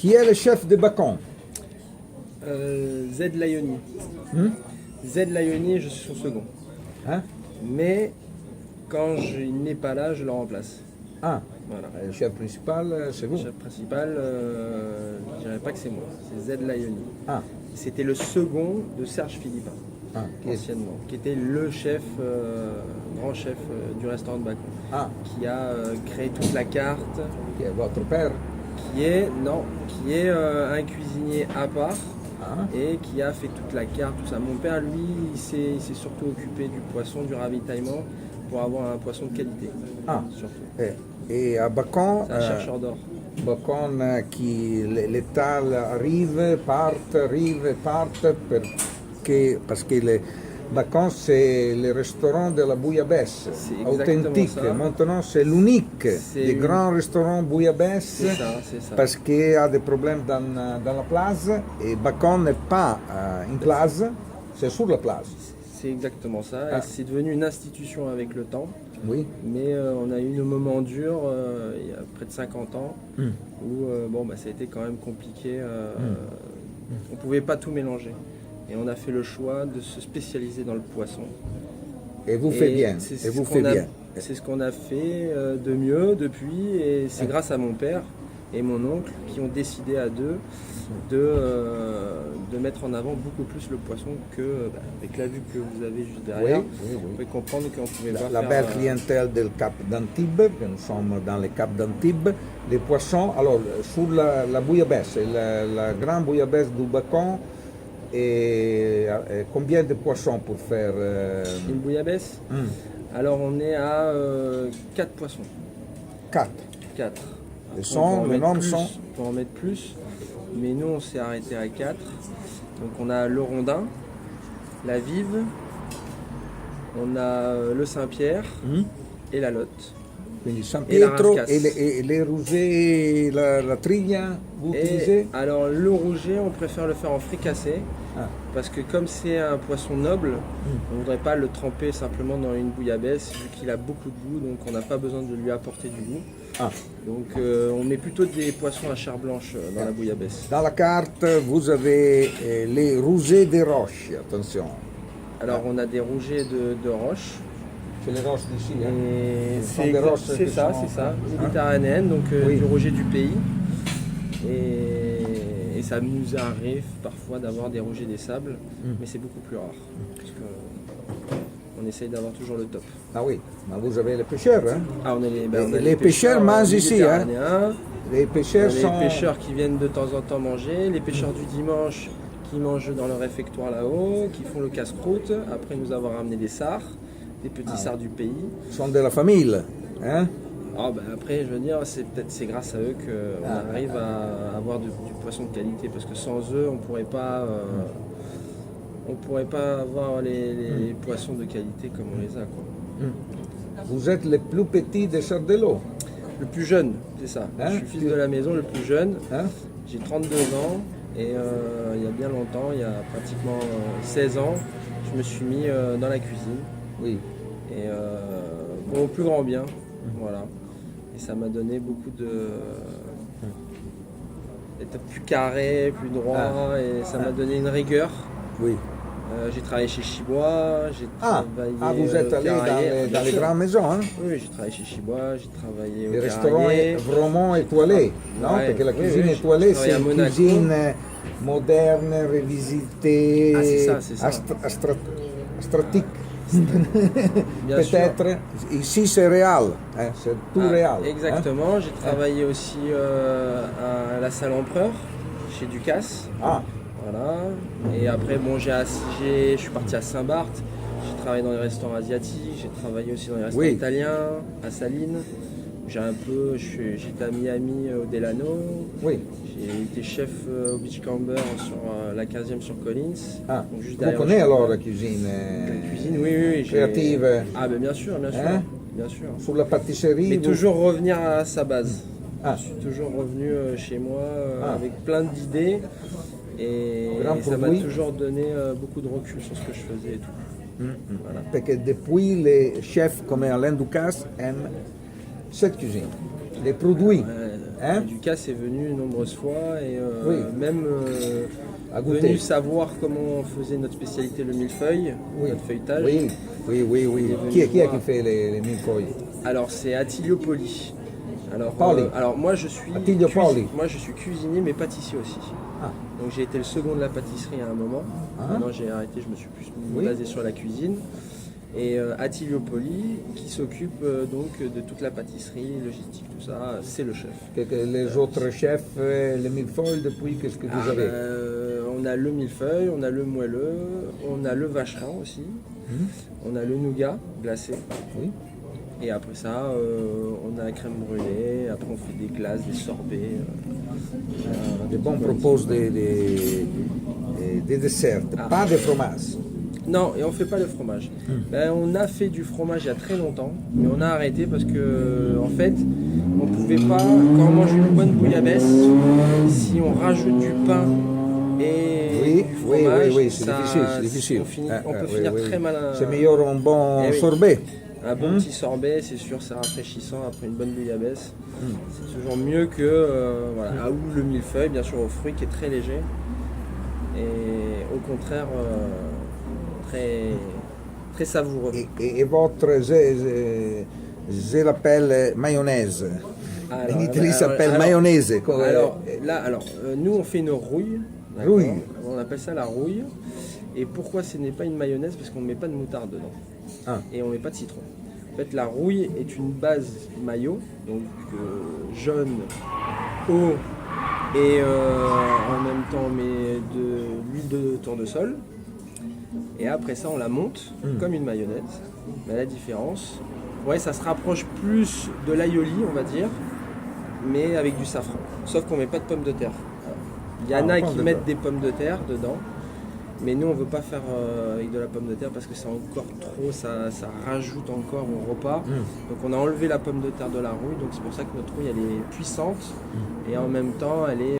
Qui est le chef de Bacon? Z Lioni. Z Lioni, je suis son second. Hein? Mais quand il n'est pas là, je le remplace. Ah, Voilà. le chef principal, c'est vous. Le chef principal, je dirais pas que c'est moi, c'est Z Lioni. Ah, C'était le second de Serge Philippin, ah, anciennement, qui était le chef, grand chef du restaurant de Bacon, ah, qui a créé toute la carte, qui est votre père? qui est un cuisinier à part. Ah, Et qui a fait toute la carte, tout ça. Mon père, lui, il s'est surtout occupé du poisson, du ravitaillement, pour avoir un poisson de qualité. ah. Surtout. Et à Bacon, C'est un chercheur d'or. Bacon les tales arrivent, partent, parce que Bacon c'est le restaurant de la bouillabaisse, C'est exactement authentique. ça. Maintenant c'est l'unique C'est des grands restaurants bouillabaisse. C'est ça. Parce qu'il y a des problèmes dans la place et Bacon n'est pas en place, c'est sur la place. C'est exactement ça. Ah. Et c'est devenu une institution avec le temps. Oui. Mais on a eu un moment dur il y a près de 50 ans où ça a été quand même compliqué. On ne pouvait pas tout mélanger. Et on a fait le choix de se spécialiser dans le poisson. Et vous faites bien. C'est Et vous ce faites qu'on a- bien. C'est ce qu'on a fait de mieux depuis. Et c'est grâce à mon père et mon oncle qui ont décidé à deux de mettre en avant beaucoup plus le poisson que avec la vue que vous avez juste derrière. Oui. Vous pouvez comprendre qu'on pouvait pas La faire, belle clientèle du Cap d'Antibes, que nous sommes dans le Cap d'Antibes, les poissons, alors sur la bouillabaisse, la grande bouillabaisse du Bacon, et combien de poissons pour faire une bouillabaisse. Alors on est à 4 poissons. 4. 4. Les normes sont On peut en mettre plus, mais nous on s'est arrêté à 4. Donc on a le rondin, la vive, on a le Saint-Pierre et la lotte. quindi San Et la Pietro rascasse. et les rougets, la triglia, vous utilisez? Et alors le rouget, on préfère le faire en fricassé. Ah. Parce que comme c'est un poisson noble, on ne voudrait pas le tremper simplement dans une bouillabaisse vu qu'il a beaucoup de goût, donc on n'a pas besoin de lui apporter du goût. Ah. Donc on met plutôt des poissons à chair blanche dans la bouillabaisse. Dans la carte, vous avez les rougets des roches, attention. Alors on a des rougets de roche. C'est les roches d'ici, hein? Et Ce sont des roches c'est qui ça, sont- c'est ça, Hein? méditerranéenne, donc Oui. du rocher du pays. Et ça nous arrive parfois d'avoir des rogers des sables, mais c'est beaucoup plus rare. Parce qu'on essaye d'avoir toujours le top. Ah oui, mais vous avez les pêcheurs, hein? Ah, on a Et les pêcheurs mangent ici, hein? méditerranéens, Les on a pêcheurs les sont... pêcheurs qui viennent de temps en temps manger, les pêcheurs du dimanche qui mangent dans le réfectoire là-haut, qui font le casse-croûte, après nous avoir ramené des sards, des petits sards du pays. sont de la famille, hein? Après, je veux dire, c'est grâce à eux qu'on arrive à avoir du poisson de qualité, parce que sans eux, on pourrait pas avoir les poissons de qualité comme on les a, quoi. Vous êtes le plus petit des Sardelot, Le plus jeune, c'est ça. Hein? Je suis fils de la maison, le plus jeune. hein? J'ai 32 ans et il y a bien longtemps, il y a pratiquement 16 ans, je me suis mis dans la cuisine. Oui. Et pour mon plus grand bien, voilà. Et ça m'a donné beaucoup d'être plus carré, plus droit, et ça m'a donné une rigueur. Oui. J'ai travaillé chez Chibois, j'ai travaillé Vous êtes allé Carrier, dans bien les sûr. grandes maisons, hein? Oui, j'ai travaillé chez Chibois, j'ai travaillé Les au restaurants Carrier. vraiment étoilés, non? Ouais, Parce que la oui, cuisine oui, étoilée, j'ai travaillé c'est à une Monaco. cuisine moderne, revisitée, Ah, c'est ça. stratique. Bien sûr. Peut-être. Ici, c'est réel, hein? C'est tout réel. hein? Exactement, j'ai travaillé aussi à la salle Empereur, chez Ducasse. Ah, Voilà. Et après, je suis parti à Saint-Barth, j'ai travaillé dans les restaurants asiatiques, j'ai travaillé aussi dans les restaurants Oui. italiens, à Saline. J'étais à Miami au Delano. oui. J'ai été chef au Beachcomber sur la 15e sur Collins. Ah, Donc, juste vous derrière connaissez le alors chemin. la cuisine, La cuisine, oui. créative, Ah ben bien sûr. Hein? Bien sûr. sur la pâtisserie? Mais vous- toujours revenir à sa base. Ah. Je suis toujours revenu chez moi Ah. avec plein d'idées et Grand ça m'a produit. toujours donné beaucoup de recul sur ce que je faisais et tout. Voilà. Parce que depuis, les chefs comme Alain Ducasse aiment cette cuisine, les produits. Hein? Et Ducasse est venu de nombreuses fois et Oui. même À goûter. venu savoir comment on faisait notre spécialité, le millefeuille, Oui. notre feuilletage. Oui, oui, oui, oui. Il est venu Qui est voir. qui fait les millefeuilles? Alors c'est Attilio Poli. Alors, Poli. alors moi je suis Attilio Poli. moi je suis cuisinier mais pâtissier aussi. Ah. Donc j'ai été le second de la pâtisserie à un moment. Ah. Maintenant j'ai arrêté, je me suis plus Oui. basé sur la cuisine. Et Attilio Poli qui s'occupe donc de toute la pâtisserie, logistique, tout ça, c'est le chef. Que les autres chefs, les millefeuilles, depuis, qu'est-ce que vous avez? On a le millefeuille, on a le moelleux, on a le vacherin aussi, on a le nougat glacé. Oui. Et après ça, on a la crème brûlée, après on fait des glaces, des sorbets. On propose des desserts, Ah. pas de fromage. Non, et on fait pas le fromage. Ben, on a fait du fromage il y a très longtemps, mais on a arrêté parce que en fait, on pouvait pas, quand on mange une bonne bouillabaisse, si on rajoute du pain et Oui, du oui, fromage, oui, c'est ça- difficile, c'est difficile. On peut Oui, finir oui. très mal. C'est meilleur un bon Eh oui. sorbet. Un bon petit sorbet, c'est sûr, c'est rafraîchissant après une bonne bouillabaisse. C'est toujours mieux que voilà, ou le millefeuille, bien sûr, aux fruits qui est très léger. Et au contraire, très, très savoureux. Et votre, je l'appelle mayonnaise. Alors, En Italie, ça s'appelle alors- mayonnaise. Alors, nous, on fait une rouille. d'accord. Rouille. On appelle ça la rouille. Et pourquoi ce n'est pas une mayonnaise? Parce qu'on ne met pas de moutarde dedans. Ah. Et on ne met pas de citron. En fait, la rouille est une base mayo, donc jaune, eau, et en même temps on met de l'huile de tournesol. Et après ça, on la monte comme une mayonnaise. Mais la différence, ouais, ça se rapproche plus de l'aioli, on va dire, mais avec du safran. Sauf qu'on met pas de pommes de terre. Il y en a pommes qui de mettent terre. des pommes de terre dedans. Mais nous, on veut pas faire avec de la pomme de terre parce que c'est encore trop, ça rajoute encore au repas. Donc on a enlevé la pomme de terre de la rouille, donc c'est pour ça que notre rouille elle est puissante et en même temps elle est